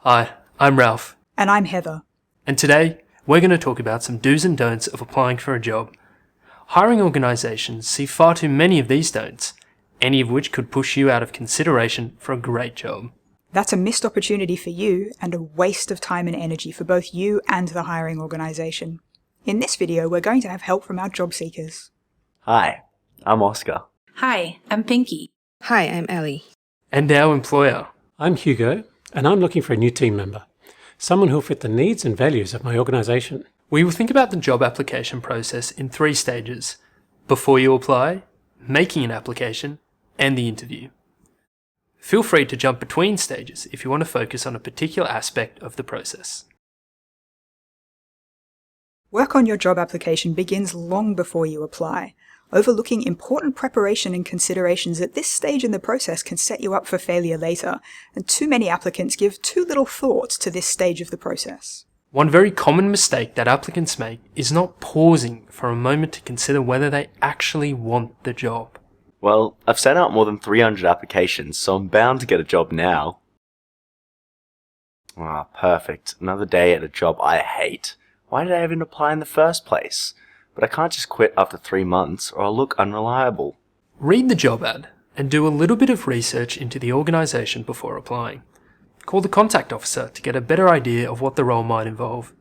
Hi, I'm Ralph. And I'm Heather. And today, we're going to talk about some do's and don'ts of applying for a job. Hiring organisations see far too many of these don'ts, any of which could push you out of consideration for a great job. That's a missed opportunity for you and a waste of time and energy for both you and the hiring organisation. In this video, we're going to have help from our job seekers. Hi, I'm Oscar. Hi, I'm Pinky. Hi, I'm Ellie. And our employer. I'm Hugo, and I'm looking for a new team member. Someone who'll fit the needs and values of my organisation. We will think about the job application process in 3 stages: before you apply, making an application, and the interview. Feel free to jump between stages if you want to focus on a particular aspect of the process. Work on your job application begins long before you apply. Overlooking important preparation and considerations at this stage in the process can set you up for failure later, and too many applicants give too little thought to this stage of the process. One very common mistake that applicants make is not pausing for a moment to consider whether they actually want the job. Well, I've sent out more than 300 applications, so I'm bound to get a job now. Perfect. Another day at a job I hate. Why did I even apply in the first place? But I can't just quit after 3 months or I'll look unreliable. Read the job ad and do a little bit of research into the organisation before applying. Call the contact officer to get a better idea of what the role might involve.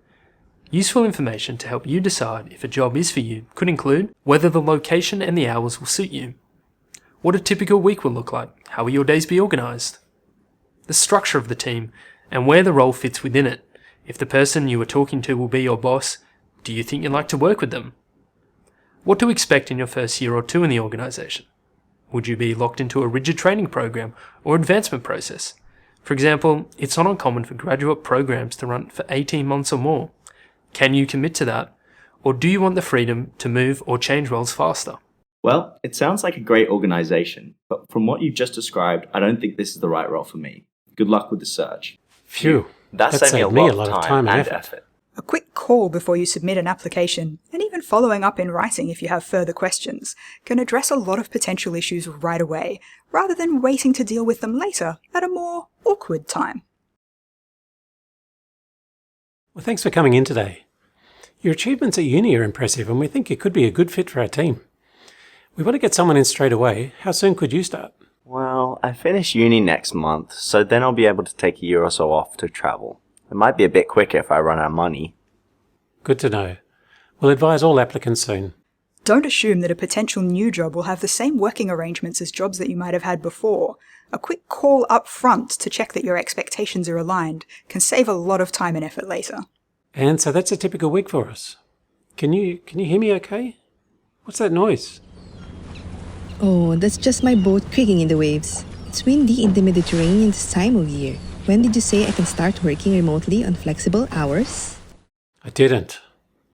Useful information to help you decide if a job is for you could include whether the location and the hours will suit you, what a typical week will look like, how will your days be organised, the structure of the team and where the role fits within it. If the person you are talking to will be your boss, do you think you'd like to work with them? What to expect in your first year or 2 in the organisation? Would you be locked into a rigid training program or advancement process? For example, it's not uncommon for graduate programs to run for 18 months or more. Can you commit to that? Or do you want the freedom to move or change roles faster? Well, it sounds like a great organisation, but from what you've just described, I don't think this is the right role for me. Good luck with the search. Phew, That saved me a lot of time and effort. A quick call before you submit an application, and even following up in writing if you have further questions, can address a lot of potential issues right away, rather than waiting to deal with them later at a more awkward time. Well, thanks for coming in today. Your achievements at uni are impressive, and we think you could be a good fit for our team. We want to get someone in straight away. How soon could you start? Well, I finish uni next month, so then I'll be able to take a year or so off to travel. It might be a bit quicker if I run out of money. Good to know. We'll advise all applicants soon. Don't assume that a potential new job will have the same working arrangements as jobs that you might have had before. A quick call up front to check that your expectations are aligned can save a lot of time and effort later. And so that's a typical week for us. Can you hear me okay? What's that noise? Oh, that's just my boat creaking in the waves. It's windy in the Mediterranean this time of year. When did you say I can start working remotely on flexible hours? I didn't.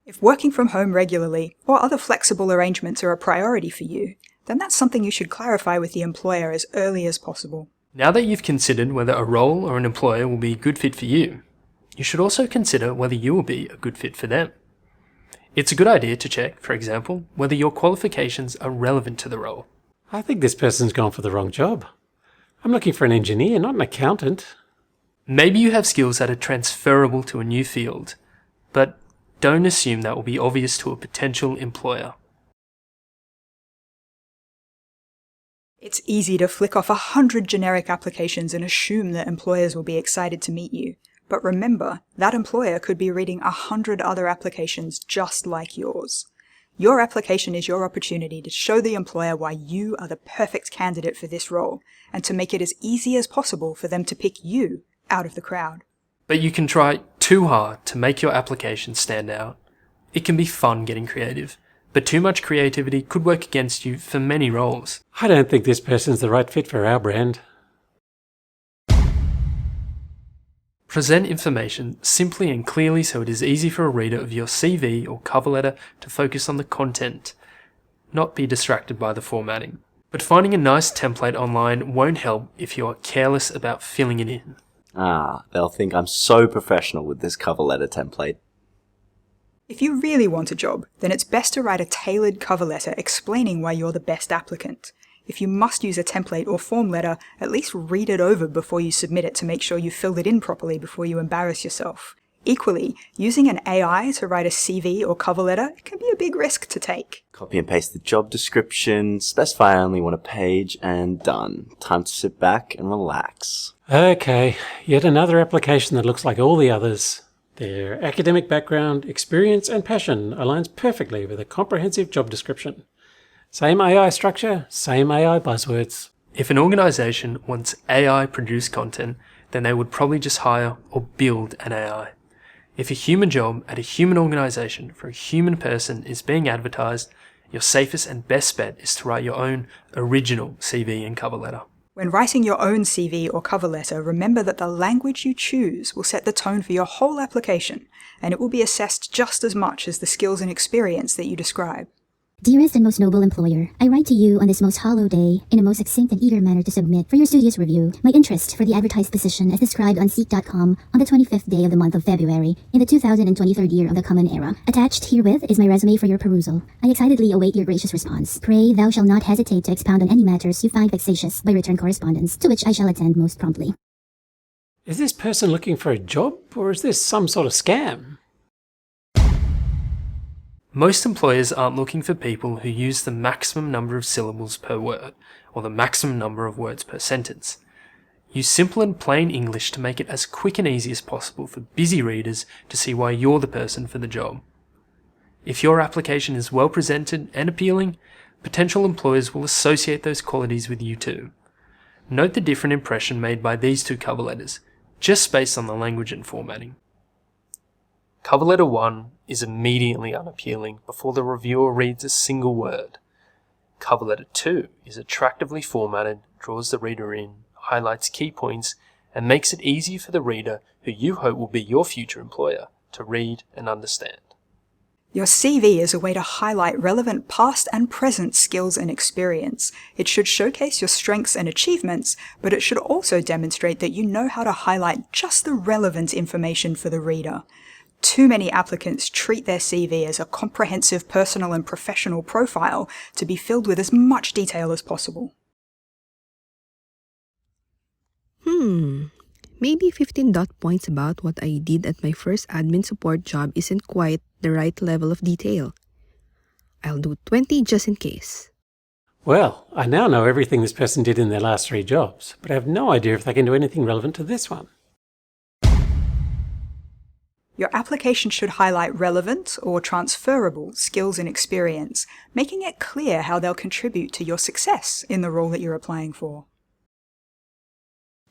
If working from home regularly or other flexible arrangements are a priority for you, then that's something you should clarify with the employer as early as possible. Now that you've considered whether a role or an employer will be a good fit for you, you should also consider whether you will be a good fit for them. It's a good idea to check, for example, whether your qualifications are relevant to the role. I think this person's gone for the wrong job. I'm looking for an engineer, not an accountant. Maybe you have skills that are transferable to a new field, but don't assume that will be obvious to a potential employer. It's easy to flick off 100 generic applications and assume that employers will be excited to meet you. But remember, that employer could be reading 100 other applications just like yours. Your application is your opportunity to show the employer why you are the perfect candidate for this role, and to make it as easy as possible for them to pick you out of the crowd. But you can try too hard to make your application stand out. It can be fun getting creative, but too much creativity could work against you for many roles. I don't think this person's the right fit for our brand. Present information simply and clearly so it is easy for a reader of your CV or cover letter to focus on the content, not be distracted by the formatting. But finding a nice template online won't help if you are careless about filling it in. They'll think I'm so professional with this cover letter template. If you really want a job, then it's best to write a tailored cover letter explaining why you're the best applicant. If you must use a template or form letter, at least read it over before you submit it to make sure you filled it in properly before you embarrass yourself. Equally, using an AI to write a CV or cover letter can be a big risk to take. Copy and paste the job description, specify I only want a page, and done. Time to sit back and relax. Okay, yet another application that looks like all the others. Their academic background, experience and passion aligns perfectly with a comprehensive job description. Same AI structure, same AI buzzwords. If an organisation wants AI-produced content, then they would probably just hire or build an AI. If a human job at a human organisation for a human person is being advertised, your safest and best bet is to write your own original CV and cover letter. When writing your own CV or cover letter, remember that the language you choose will set the tone for your whole application, and it will be assessed just as much as the skills and experience that you describe. Dearest and most noble employer, I write to you on this most hollow day in a most succinct and eager manner to submit for your studious review my interest for the advertised position as described on Seek.com on the 25th day of the month of February in the 2023 year of the Common Era. Attached herewith is my resume for your perusal. I excitedly await your gracious response. Pray thou shall not hesitate to expound on any matters you find vexatious by return correspondence, to which I shall attend most promptly. Is this person looking for a job, or is this some sort of scam? Most employers aren't looking for people who use the maximum number of syllables per word, or the maximum number of words per sentence. Use simple and plain English to make it as quick and easy as possible for busy readers to see why you're the person for the job. If your application is well presented and appealing, potential employers will associate those qualities with you too. Note the different impression made by these two cover letters, just based on the language and formatting. Cover letter 1 is immediately unappealing before the reviewer reads a single word. Cover letter 2 is attractively formatted, draws the reader in, highlights key points, and makes it easy for the reader, who you hope will be your future employer, to read and understand. Your CV is a way to highlight relevant past and present skills and experience. It should showcase your strengths and achievements, but it should also demonstrate that you know how to highlight just the relevant information for the reader. Too many applicants treat their CV as a comprehensive personal and professional profile to be filled with as much detail as possible. Maybe 15 dot points about what I did at my first admin support job isn't quite the right level of detail. I'll do 20 just in case. Well, I now know everything this person did in their last 3 jobs, but I have no idea if they can do anything relevant to this one. Your application should highlight relevant or transferable skills and experience, making it clear how they'll contribute to your success in the role that you're applying for.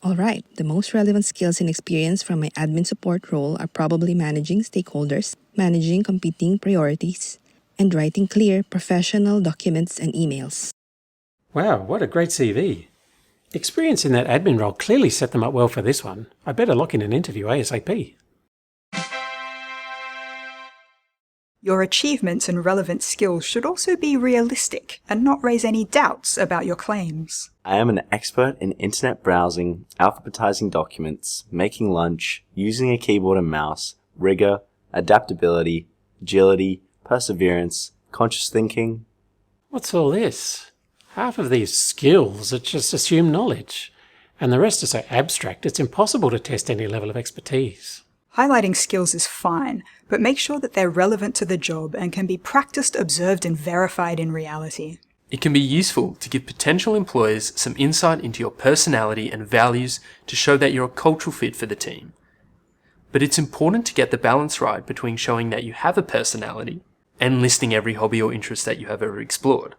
Alright, the most relevant skills and experience from my admin support role are probably managing stakeholders, managing competing priorities, and writing clear professional documents and emails. Wow, what a great CV. Experience in that admin role clearly set them up well for this one. I better lock in an interview ASAP. Your achievements and relevant skills should also be realistic and not raise any doubts about your claims. I am an expert in internet browsing, alphabetizing documents, making lunch, using a keyboard and mouse, rigor, adaptability, agility, perseverance, conscious thinking. What's all this? Half of these skills are just assumed knowledge, and the rest are so abstract it's impossible to test any level of expertise. Highlighting skills is fine, but make sure that they're relevant to the job and can be practiced, observed, and verified in reality. It can be useful to give potential employers some insight into your personality and values to show that you're a cultural fit for the team. But it's important to get the balance right between showing that you have a personality and listing every hobby or interest that you have ever explored.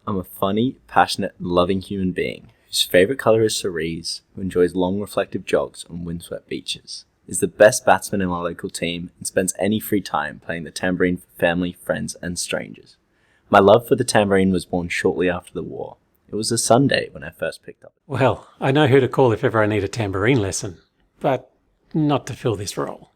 I'm a funny, passionate, and loving human being whose favorite color is cerise, who enjoys long reflective jogs on windswept beaches, is the best batsman in my local team, and spends any free time playing the tambourine for family, friends, and strangers. My love for the tambourine was born shortly after the war. It was a Sunday when I first picked up. Well, I know who to call if ever I need a tambourine lesson, but not to fill this role.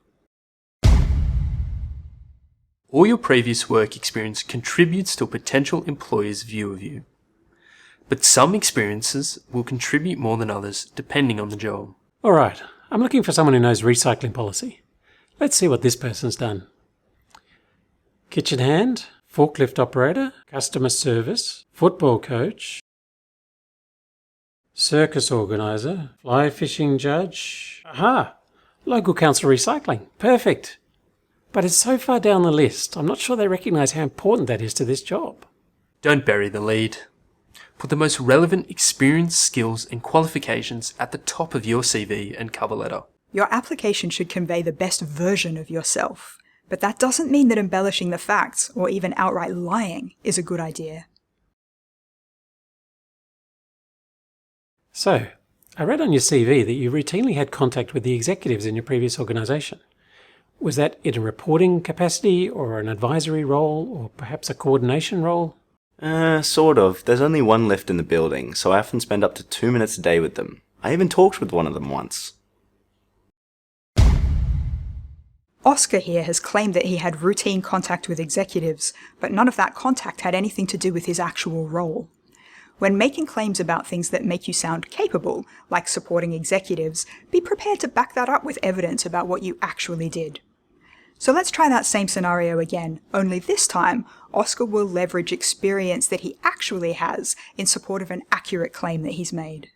All your previous work experience contributes to a potential employer's view of you. But some experiences will contribute more than others depending on the job. Alright, I'm looking for someone who knows recycling policy. Let's see what this person's done. Kitchen hand, forklift operator, customer service, football coach, Circus organizer, fly fishing judge. Aha! Local council recycling. Perfect. But it's so far down the list, I'm not sure they recognise how important that is to this job. Don't bury the lead. Put the most relevant experience, skills, and qualifications at the top of your CV and cover letter. Your application should convey the best version of yourself, but that doesn't mean that embellishing the facts or even outright lying is a good idea. So, I read on your CV that you routinely had contact with the executives in your previous organisation. Was that in a reporting capacity or an advisory role or perhaps a coordination role? Sort of. There's only one lift in the building, so I often spend up to 2 minutes a day with them. I even talked with one of them once. Oscar here has claimed that he had routine contact with executives, but none of that contact had anything to do with his actual role. When making claims about things that make you sound capable, like supporting executives, be prepared to back that up with evidence about what you actually did. So let's try that same scenario again, only this time, Oscar will leverage experience that he actually has in support of an accurate claim that he's made.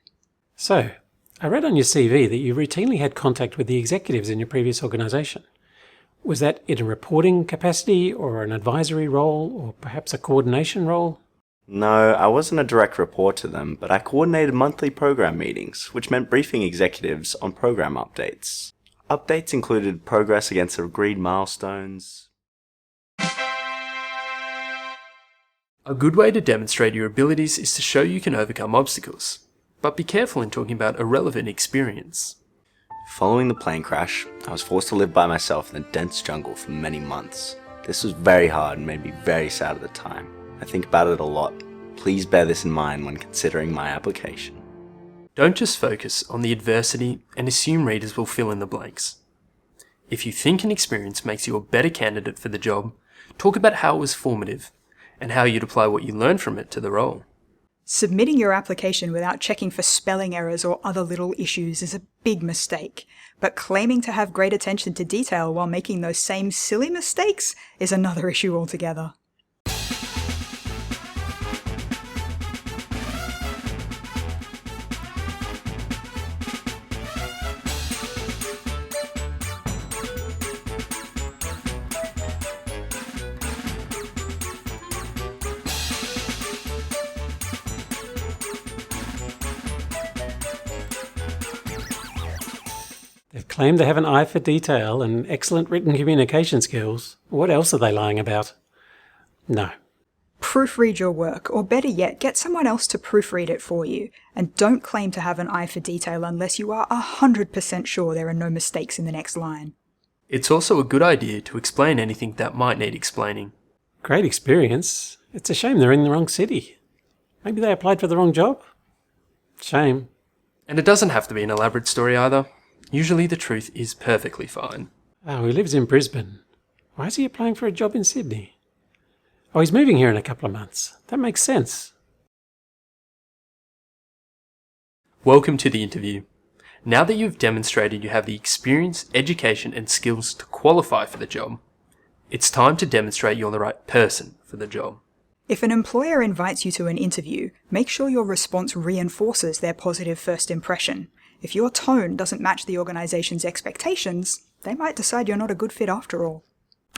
So, I read on your CV that you routinely had contact with the executives in your previous organisation. Was that in a reporting capacity or an advisory role or perhaps a coordination role? No, I wasn't a direct report to them, but I coordinated monthly program meetings, which meant briefing executives on program updates. Updates included progress against agreed milestones. A good way to demonstrate your abilities is to show you can overcome obstacles, but be careful in talking about irrelevant experience. Following the plane crash, I was forced to live by myself in a dense jungle for many months. This was very hard and made me very sad at the time. I think about it a lot. Please bear this in mind when considering my application. Don't just focus on the adversity and assume readers will fill in the blanks. If you think an experience makes you a better candidate for the job, talk about how it was formative and how you'd apply what you learned from it to the role. Submitting your application without checking for spelling errors or other little issues is a big mistake, but claiming to have great attention to detail while making those same silly mistakes is another issue altogether. They've claimed they have an eye for detail and excellent written communication skills. What else are they lying about? No. Proofread your work, or better yet, get someone else to proofread it for you, and don't claim to have an eye for detail unless you are 100% sure there are no mistakes in the next line. It's also a good idea to explain anything that might need explaining. Great experience. It's a shame they're in the wrong city. Maybe they applied for the wrong job? Shame. And it doesn't have to be an elaborate story either. Usually the truth is perfectly fine. Oh, he lives in Brisbane. Why is he applying for a job in Sydney? Oh, he's moving here in a couple of months. That makes sense. Welcome to the interview. Now that you've demonstrated you have the experience, education, and skills to qualify for the job, it's time to demonstrate you're the right person for the job. If an employer invites you to an interview, make sure your response reinforces their positive first impression. If your tone doesn't match the organization's expectations, they might decide you're not a good fit after all.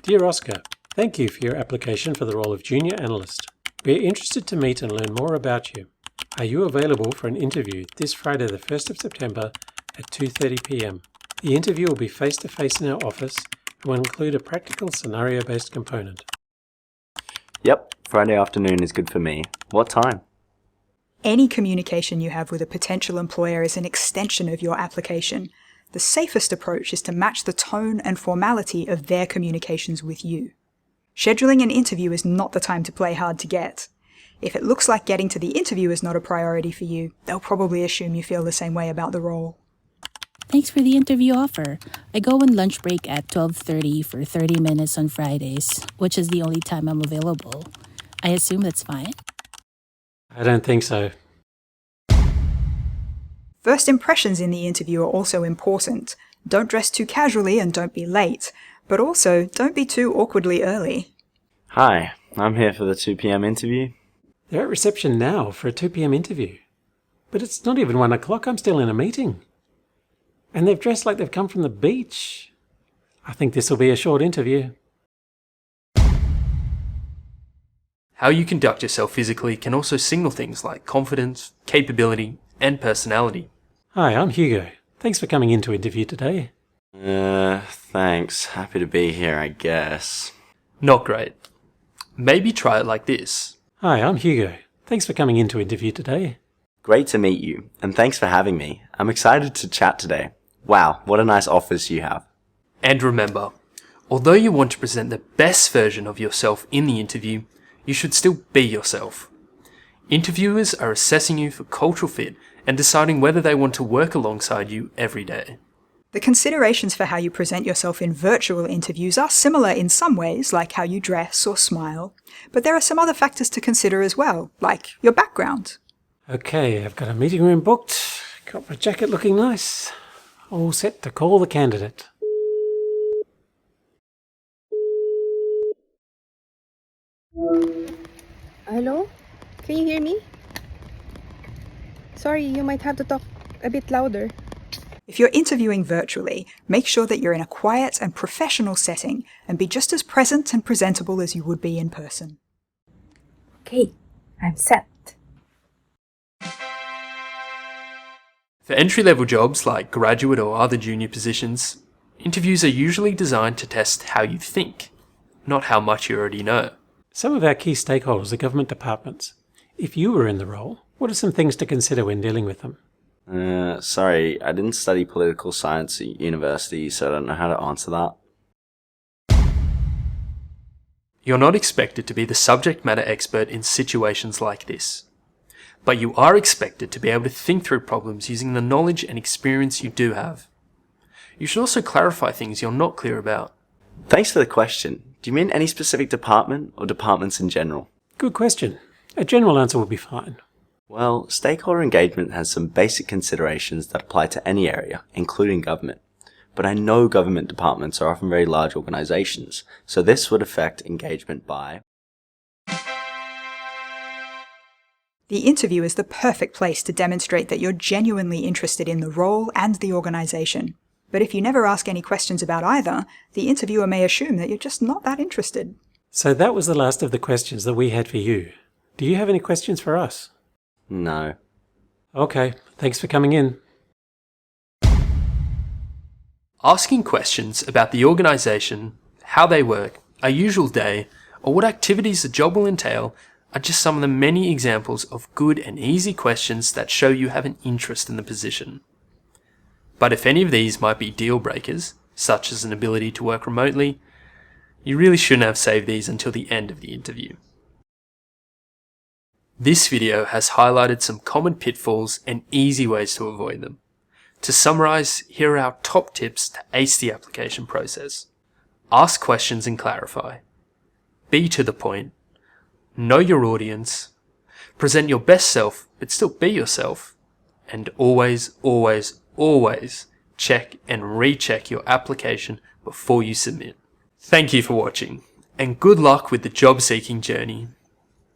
Dear Oscar, thank you for your application for the role of Junior Analyst. We are interested to meet and learn more about you. Are you available for an interview this Friday the 1st of September at 2:30 p.m? The interview will be face-to-face in our office and will include a practical scenario-based component. Yep, Friday afternoon is good for me. What time? Any communication you have with a potential employer is an extension of your application. The safest approach is to match the tone and formality of their communications with you. Scheduling an interview is not the time to play hard to get. If it looks like getting to the interview is not a priority for you, they'll probably assume you feel the same way about the role. Thanks for the interview offer. I go on lunch break at 12:30 for 30 minutes on Fridays, which is the only time I'm available. I assume that's fine? I don't think so. First impressions in the interview are also important. Don't dress too casually and don't be late, but also don't be too awkwardly early. Hi, I'm here for the 2 p.m. interview. They're at reception now for a 2 p.m. interview. But it's not even 1 o'clock, I'm still in a meeting. And they've dressed like they've come from the beach. I think this will be a short interview. How you conduct yourself physically can also signal things like confidence, capability, and personality. Hi, I'm Hugo. Thanks for coming in to interview today. Thanks. Happy to be here, I guess. Not great. Maybe try it like this. Hi, I'm Hugo. Thanks for coming in to interview today. Great to meet you, and thanks for having me. I'm excited to chat today. Wow, what a nice office you have. And remember, although you want to present the best version of yourself in the interview, you should still be yourself. Interviewers are assessing you for cultural fit and deciding whether they want to work alongside you every day. The considerations for how you present yourself in virtual interviews are similar in some ways, like how you dress or smile, but there are some other factors to consider as well, like your background. Okay, I've got a meeting room booked. Got my jacket looking nice. All set to call the candidate. Hello? Can you hear me? Sorry, you might have to talk a bit louder. If you're interviewing virtually, make sure that you're in a quiet and professional setting and be just as present and presentable as you would be in person. Okay, I'm set. For entry-level jobs like graduate or other junior positions, interviews are usually designed to test how you think, not how much you already know. Some of our key stakeholders are government departments. If you were in the role, what are some things to consider when dealing with them? Sorry, I didn't study political science at university, so I don't know how to answer that. You're not expected to be the subject matter expert in situations like this, but you are expected to be able to think through problems using the knowledge and experience you do have. You should also clarify things you're not clear about. Thanks for the question. Do you mean any specific department or departments in general? Good question. A general answer would be fine. Well, stakeholder engagement has some basic considerations that apply to any area, including government. But I know government departments are often very large organizations, so this would affect engagement by... The interview is the perfect place to demonstrate that you're genuinely interested in the role and the organization. But if you never ask any questions about either, the interviewer may assume that you're just not that interested. So that was the last of the questions that we had for you. Do you have any questions for us? No. Okay, thanks for coming in. Asking questions about the organisation, how they work, a usual day, or what activities the job will entail are just some of the many examples of good and easy questions that show you have an interest in the position. But if any of these might be deal breakers, such as an ability to work remotely, you really shouldn't have saved these until the end of the interview. This video has highlighted some common pitfalls and easy ways to avoid them. To summarise, here are our top tips to ace the application process. Ask questions and clarify. Be to the point. Know your audience. Present your best self, but still be yourself. And always, always, always check and recheck your application before you submit. Thank you for watching, and good luck with the job seeking journey.